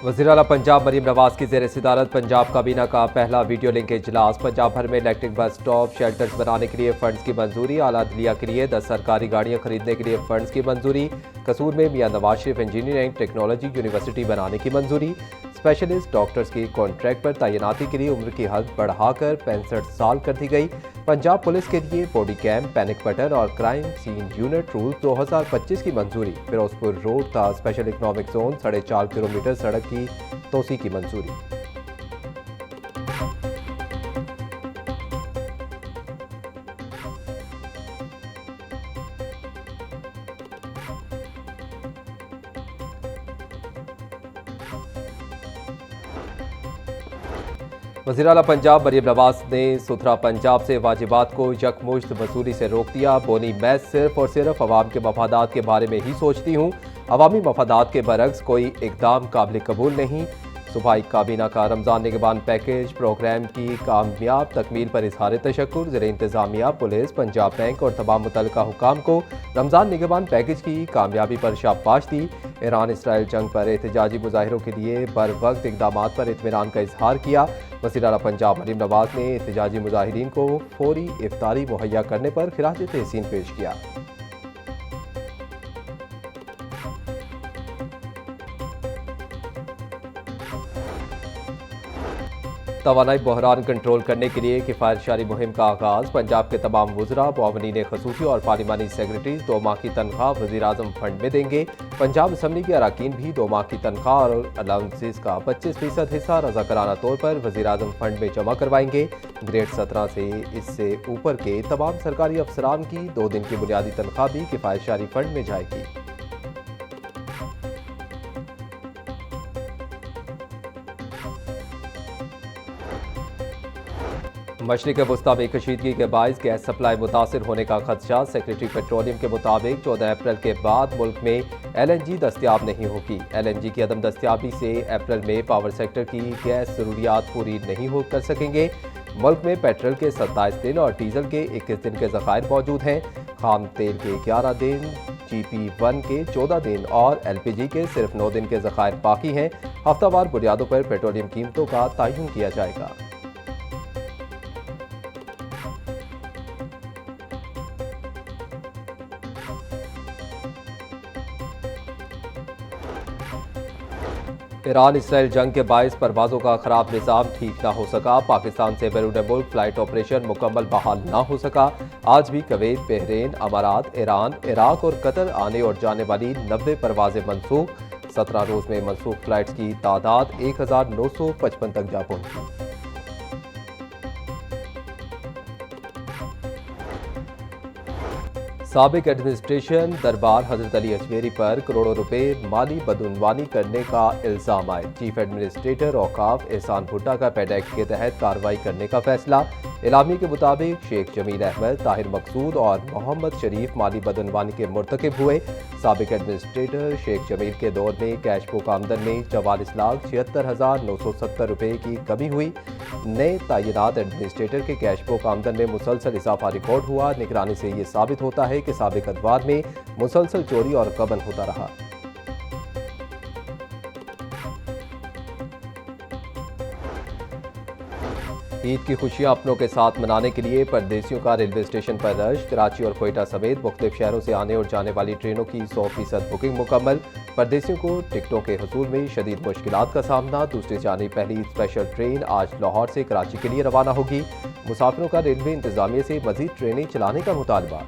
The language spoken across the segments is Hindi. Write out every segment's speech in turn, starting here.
वज़ीर आला पंजाब मरीम नवाज की ज़ेर सदारत पंजाब काबीना का पहला वीडियो लिंक इजलास। पंजाब भर में इलेक्ट्रिक बस स्टॉप शेल्टर्स बनाने के लिए फंड्स की मंजूरी। आला अदलिया के लिए 10 सरकारी गाड़ियां खरीदने के लिए फंड्स की मंजूरी। कसूर में मियां Nawaz Sharif engineering technology university बनाने की मंजूरी। स्पेशलिस्ट डॉक्टर्स की कॉन्ट्रैक्ट पर तैनाती के लिए उम्र की हद बढ़ाकर 65 साल कर दी गई। पंजाब पुलिस के लिए बॉडी कैम, पैनिक बटन और क्राइम सीन यूनिट रूल 2025 की मंजूरी। फिरोजपुर रोड का स्पेशल इकनॉमिक जोन 4.5 किलोमीटर सड़क की तोसी की मंजूरी। वज़ीर आला पंजाब मरीम नवाज ने सुथरा पंजाब से वाजिबात को यकमुश्त वसूली से रोक दिया। बोली, मैं सिर्फ और सिर्फ अवाम के मफादात के बारे में ही सोचती हूँ। अवामी मफादात के बरक्स कोई इकदाम काबिल कबूल नहीं। सूबाई काबीना का रमज़ान निगहबान पैकेज प्रोग्राम की कामयाब तकमील पर इजहार तशक्कुर। ज़ेरे इंतज़ामिया पुलिस, पंजाब बैंक और तमाम मुतल्लिका हुकाम को रमज़ान निगहबान पैकेज की कामयाबी पर शाबाश दी। ईरान इसराइल जंग पर एहतजाजी मुजाहिरों के लिए बर वक्त इकदामात पर इत्मीनान का इजहार किया। वज़ीर आला पंजाब मरीम नवाज ने एहतजाजी मुजाहिरीन को फौरी इफ्तारी मुहैया करने पर खिराज तहसीन पेश किया। तवानाई बहरान कंट्रोल करने के लिए किफ़ायत जारी मुहिम का आगाज़। पंजाब के तमाम वज़रा, मुआवनीन ख़ुसूसी और पार्लिमानी सेक्रेटरीज 2 माह की तनख्वाह वज़ीर-ए-आज़म फंड में देंगे। पंजाब असम्बली के अरकान भी 2 माह की तनख्वाह और अलाउंसेस का 25% हिस्सा रज़ाकाराना तौर पर वज़ीर-ए-आज़म फंड में जमा करवाएंगे। ग्रेड 17 से इससे ऊपर के तमाम सरकारी अफसरान की 2 दिन की बुनियादी तनख्वाह भी किफ़ायत जारी फंड में जाएगी। मशरिक़ वस्ता में कशीदगी के बायस गैस सप्लाई मुतासिर होने का खदशा। सेक्रेटरी पेट्रोलियम के मुताबिक 14 अप्रैल के बाद मुल्क में LNG दस्तियाब नहीं होगी। LNG की अदम दस्तियाबी से अप्रैल में पावर सेक्टर की गैस ज़रूरियात पूरी नहीं हो कर सकेंगे। मुल्क में पेट्रोल के 27 दिन और डीजल के 21 दिन के ज़खायर मौजूद हैं। खाम तेल के 11 दिन, GP1 के 14 दिन और LPG के सिर्फ 9 दिन के ज़खायर बाकी हैं। हफ्तावार बुनियादों पर पेट्रोलियम कीमतों का तयन किया जाएगा। ईरान इसराइल जंग के बायस परवाज़ों का खराब निज़ाम ठीक ना हो सका। पाकिस्तान से बैरून मुल्क फ्लाइट ऑपरेशन मुकम्मल बहाल ना हो सका। आज भी कुवैत, बहरीन, अमारात, ईरान, इराक और कतर आने और जाने वाली 90 परवाज़ें मनसूख। 17 रोज़ में मनसूख फ्लाइट्स की तादाद 1955 तक जा पहुंची। साबिक एडमिनिस्ट्रेशन दरबार हजरत अली अजमेरी पर करोड़ों रुपए माली बदउनवानी करने का इल्ज़ाम आए। चीफ एडमिनिस्ट्रेटर औकाफ एहसान भुट्टा का पेड एक्ट के तहत कार्रवाई करने का फैसला। इलामी के मुताबिक शेख जमील अहमद, ताहिर मकसूद और मोहम्मद शरीफ माली बदउनवानी के मुर्तकिब हुए। साबिक एडमिनिस्ट्रेटर शेख जमील के दौर में कैश बुक आमदन में 44,76,970 रुपये की कमी हुई। नए तैनात एडमिनिस्ट्रेटर के कैश बुक आमदन में मुसलसल इजाफा रिकॉर्ड हुआ। निगरानी से ये साबित होता है कि साबिक अदवार में मुसलसल चोरी और गबन होता रहा। ईद की खुशियां अपनों के साथ मनाने के लिए परदेसियों का रेलवे स्टेशन पर रश। कराची और कोयटा समेत मुख्तलिफ शहरों से आने और जाने वाली ट्रेनों की 100% बुकिंग मुकम्मल। परदेसियों को टिकटों के हसूल में शदीद मुश्किलात का सामना। दूसरी जानिब पहली स्पेशल ट्रेन आज लाहौर से कराची के लिए रवाना होगी। मुसाफिरों का रेलवे इंतजामिया से मजीद ट्रेनें चलाने का मुतालबा।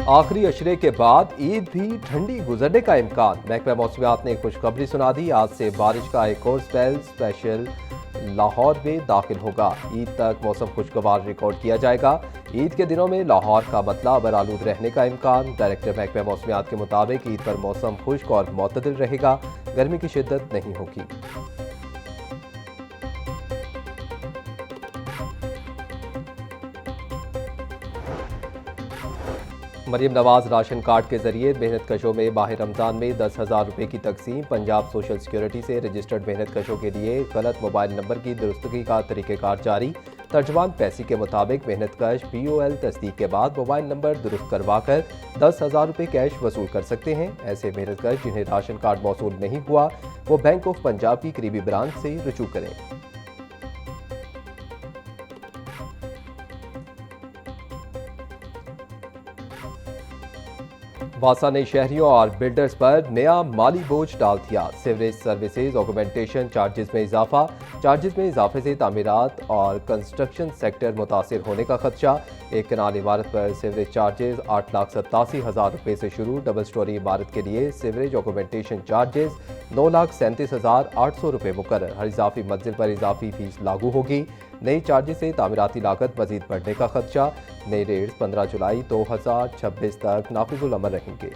आखिरी अशरे के बाद ईद भी ठंडी गुजरने का इम्कान। महकमा मौसमियात ने खुशखबरी सुना दी। आज से बारिश का एक और स्पेल स्पेशल लाहौर में दाखिल होगा। ईद तक मौसम खुशगवार रिकॉर्ड किया जाएगा। ईद के दिनों में लाहौर का मतला बरालूद रहने का इम्कान। डायरेक्टर महकमा मौसमियात के मुताबिक ईद पर मौसम खुश्क और मुतदिल रहेगा। गर्मी की शिद्दत नहीं होगी। मरीम नवाज राशन कार्ड के जरिए मेहनत कशों में माह रमज़ान में 10,000 रुपये की तकसीम। पंजाब सोशल सिक्योरिटी से रजिस्टर्ड मेहनत कशों के लिए गलत मोबाइल नंबर की दुरुस्तगी का तरीक़ेकार जारी। तर्जमान पैसी के मुताबिक मेहनतकश POL तस्दीक के बाद मोबाइल नंबर दुरुस्त करवा कर 10,000 रुपये कैश वसूल कर सकते हैं। ऐसे मेहनतकश जिन्हें राशन कार्ड मौसूल नहीं हुआ वो बैंक ऑफ पंजाब की करीबी ब्रांच से रुजू करें। वासा ने शहरियों और बिल्डर्स पर नया माली बोझ डाल दिया। सीवरेज सर्विसेज ऑगमेंटेशन चार्जेस में इजाफे से तामीरात और कंस्ट्रक्शन सेक्टर मुतासिर होने का खदशा। एक कनाल इमारत पर सीवरेज चार्जेस 8,87,000 रुपये से शुरू। डबल स्टोरी इमारत के लिए सीवरेज ऑगमेंटेशन चार्जेस 9,37,800 रुपये मुकर्रर। हर इजाफी मंजिल पर इजाफी फीस लागू होगी। नई चार्जेस से तामीराती लागत मजीद बढ़ने का खदशा। नए रेट्स 15 जुलाई 2026 तक नाफिजुल अमल रहेंगे।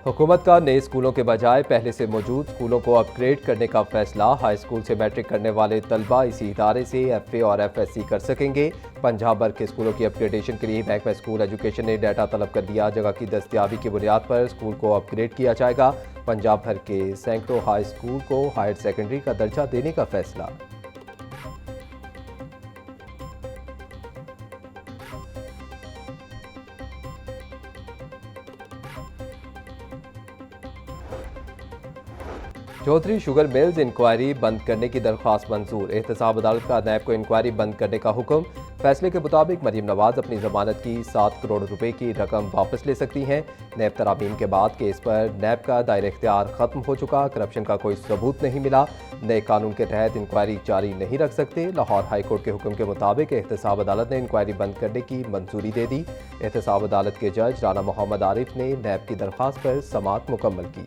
हुकूमत का नए स्कूलों के बजाय पहले से मौजूद स्कूलों को अपग्रेड करने का फैसला। हाई स्कूल से मैट्रिक करने वाले तलबा इसी इदारे से FA और FSC कर सकेंगे। पंजाब भर के स्कूलों की अपग्रेडेशन के लिए महकमा स्कूल एजुकेशन ने डाटा तलब कर लिया। जगह की दस्तियाबी की बुनियाद पर स्कूल को अपग्रेड किया जाएगा। पंजाब भर के सैकड़ों हाई स्कूल को हायर सेकेंडरी का दर्जा देने का फैसला। चौधरी शुगर मिल्स इंक्वायरी बंद करने की दरख्वास्त मंजूर। एहतसाब अदालत का नैब को इंक्वायरी बंद करने का हुक्म। फैसले के मुताबिक मरीम नवाज अपनी जमानत की 7 करोड़ रुपए की रकम वापस ले सकती हैं। नैब तरामीम के बाद केस पर नैब का दायरा इख्तियार खत्म हो चुका। करप्शन का कोई सबूत नहीं मिला। नए कानून के तहत इंक्वायरी जारी नहीं रख सकते। लाहौर हाई कोर्ट के हुक्म के मुताबिक एहतसाब अदालत ने इंक्वायरी बंद करने की मंजूरी दे दी। एहतसाब अदालत के जज राना मोहम्मद आरिफ ने नैब की दरख्वास्त पर समाअत मुकम्मल की।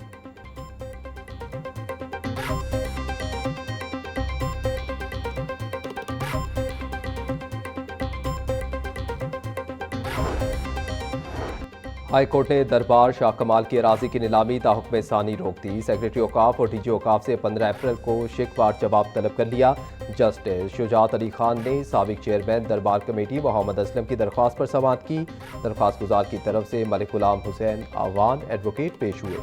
हाई कोर्ट ने दरबार शाह कमाल की अराजी की नीलामी ताहुक्म सानी रोक दी। सेक्रेटरी औकाफ और DG औकाफ से 15 अप्रैल को शिकवार जवाब तलब कर लिया। जस्टिस शुजात अली खान ने साबिक चेयरमैन दरबार कमेटी मोहम्मद असलम की दरख्वास्त पर समाअत की। दरख्वास्त गुजार की तरफ से मलिक गुलाम हुसैन आवान एडवोकेट पेश हुए।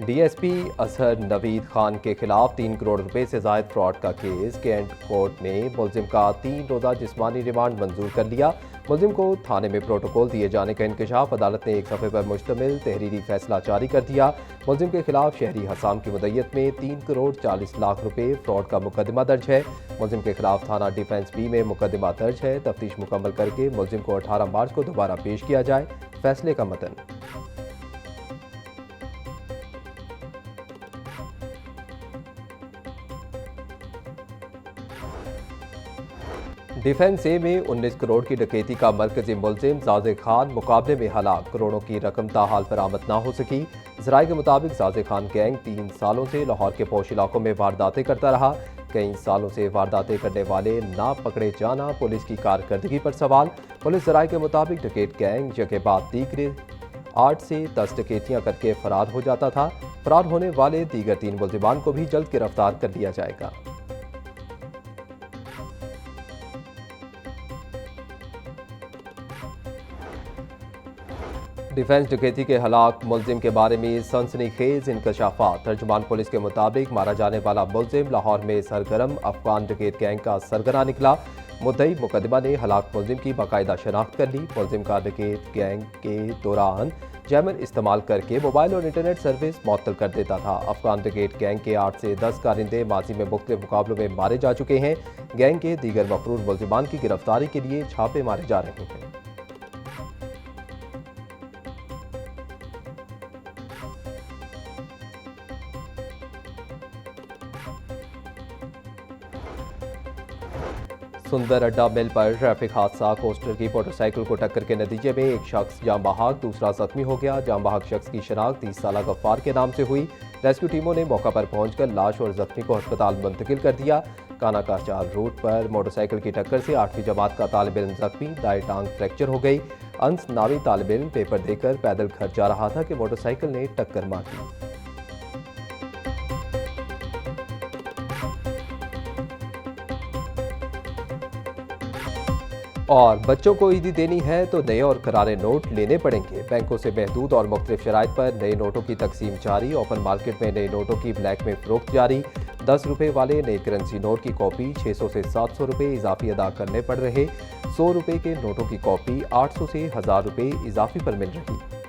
DSP असहर नवीद खान के खिलाफ 3 करोड़ रुपए से जायद फ्रॉड का केस। कैंट कोर्ट ने मुलजिम का 3 रोज़ा जिस्मानी रिमांड मंजूर कर लिया। मुलजिम को थाने में प्रोटोकॉल दिए जाने का इंकशाफ। अदालत ने एक सफ़े पर मुश्तमिल तहरीरी फैसला जारी कर दिया। मुलजिम के खिलाफ शहरी हसाम की मुद्दत में 3 करोड़ 40 लाख रुपए फ्रॉड का मुकदमा दर्ज है। मुलजिम के खिलाफ थाना डिफेंस B में मुकदमा दर्ज है। तफ्तीश मुकम्मल करके मुलजिम को 18 मार्च को दोबारा पेश किया जाए। फैसले का मतन। डिफेंस ए में 19 करोड़ की डकैती का मरकजी मुलजिम जाज़े खान मुकाबले में हलाक। करोड़ों की रकम ताहाल बरामद ना हो सकी। ज़राए के मुताबिक जाज़े खान गैंग 3 सालों से लाहौर के पोश इलाकों में वारदातें करता रहा। कई सालों से वारदातें करने वाले ना पकड़े जाना पुलिस की कारकर्दगी पर सवाल। पुलिस ज़राए के मुताबिक डकैत गैंग जगह बाद दीगरे 8 से 10 डकैतियाँ करके फरार हो जाता था। फरार होने वाले दीगर 3 मुलजिमान को भी जल्द गिरफ्तार कर लिया जाएगा। डिफेंस डकैती के हलाक मुलजिम के बारे में सनसनीखेज इंकशाफात। तर्जुमान पुलिस के मुताबिक मारा जाने वाला मुलजिम लाहौर में सरगर्म अफगान डकैत गैंग का सरगना निकला। मुद्दई मुकदमा ने हलाक मुलजिम की बाकायदा शनाख्त कर ली। मुलजिम का डकैत गैंग के दौरान जैमर इस्तेमाल करके मोबाइल और इंटरनेट सर्विस मुअत्तल कर देता था। अफगान डकैत गैंग के 8 से 10 कारिंदे माजी में मुख्तलिफ मुकाबलों में मारे जा चुके हैं। गैंग के दीगर मफरूर मुलजिमान की गिरफ्तारी के लिए छापे मारे जा रहे हैं। सुंदर अड्डा मिल पर ट्रैफिक हादसा। कोस्टर की मोटरसाइकिल को टक्कर के नतीजे में एक शख्स जाम बहक, दूसरा जख्मी हो गया। जाम बहक शख्स की शनाख्त 30 साल गफ्फार के नाम से हुई। रेस्क्यू टीमों ने मौका पर पहुंचकर लाश और जख्मी को अस्पताल मुंतकिल कर दिया। काना कारचार रूट पर मोटरसाइकिल की टक्कर से 8वीं जमात का तालिब इल्म जख्मी, दाएं टांग फ्रैक्चर हो गई। अंस नावी तालिब इल्म पेपर देकर पैदल घर जा रहा था कि मोटरसाइकिल ने टक्कर मार दी। और बच्चों को ईदी देनी है तो नए और करारे नोट लेने पड़ेंगे। बैंकों से महदूद और मुख्तलिफ शराइत पर नए नोटों की तकसीम जारी। ओपन मार्केट में नए नोटों की ब्लैक में फरोख्त जारी। 10 रुपए वाले नए करेंसी नोट की कॉपी 600 से 700 रुपए इजाफी अदा करने पड़ रहे। 100 रुपए के नोटों की कॉपी 800 से 1000 रुपए इजाफी पर मिल रही।